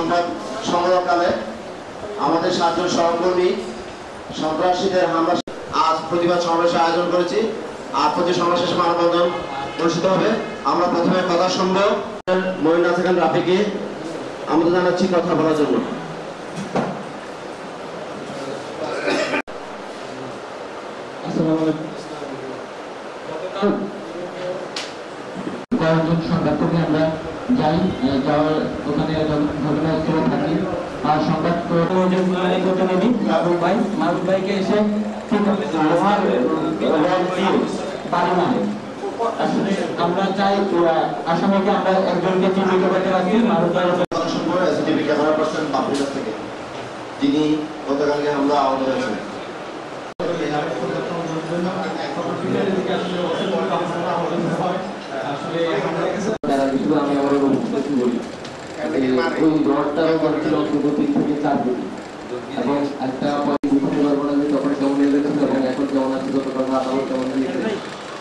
সংবাদ সংগ্রহকালে আমাদের 7 জন সহকর্মী সন্ত্রাসীদের হামলা আজ প্রতিবাদ সমাবেশের আয়োজন করেছি। আর প্রতি সমাবেশ শেষে মানববন্ধন অনুষ্ঠিত হবে। আমরা প্রথমে কথা শুনবো মঈন খান রাফিকে, আমাদের জানাচ্ছি কথা বলার জন্য। কয়েকজন সংবাদকর্মী আমরা যাই, যাওয়ার ওখানে ঘটনাস্থলে থাকি আর সংবাদ প্রতিনিধি মাহবুব ভাইকে এসে বাড়ি মানে আসলে আমরা চাই আসামিকে আমরা একজনকে চিহ্নিত করতে পারছি মাহবুব ভাই থেকে, যিনি গতকালকে হামলা আহত হয়েছেন। আমি আমার বলি ওই রডটারও করছিল অন্তত 3 থেকে 4 কোটি এবং একটা বুঝতে পারবো না যে তখন কেমন লেগেছিল এবং এখন কেমন আছে যতটা আদালত কেমন দিয়েছে।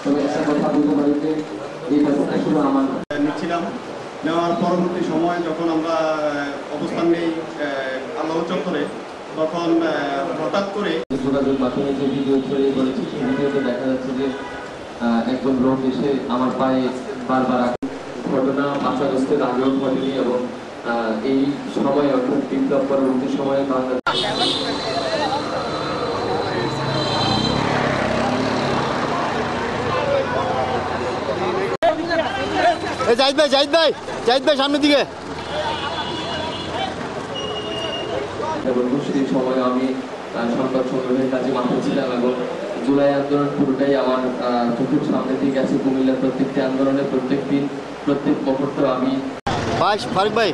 তবে একটা কথা বলতে পারি যে এই ব্যাপারটা শুধু আমার নিচ্ছিলাম। নেওয়ার পরবর্তী সময় যখন আমরা অবস্থান নেই আল্লাহ চত্বরে, তখন হঠাৎ করে যোগাযোগ মাধ্যমে যে ভিডিও ছড়িয়ে পড়েছে সেই ভিডিওতে দেখা যাচ্ছে যে একজন লোক এসে আমার পায়ে বারবার ঘটনা 5 আগস্টের আগেও ঘটেনি এবং এই সময় অর্থাৎ বিপ্লব পরবর্তী সময়ে বাংলাদেশ জাহিদ ভাই সামনের দিকে। সেই সময় আমি সংবাদ সংগ্রহের কাজে মাঠে ছিলাম এবং জুলাই আন্দোলন পুরোটাই আমার চোখের সামনে দিয়ে গেছে। কুমিল্লার প্রত্যেকটি আন্দোলনে প্রত্যেক দিন প্রত্যেক মুহূর্ত আমি ফারুক ভাই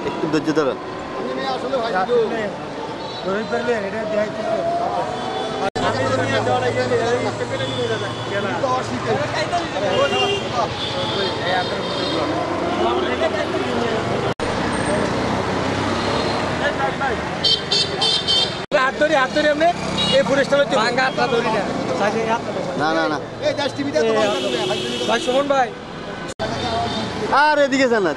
একটু ধৈর্য ধরো। আর এদিকে জানা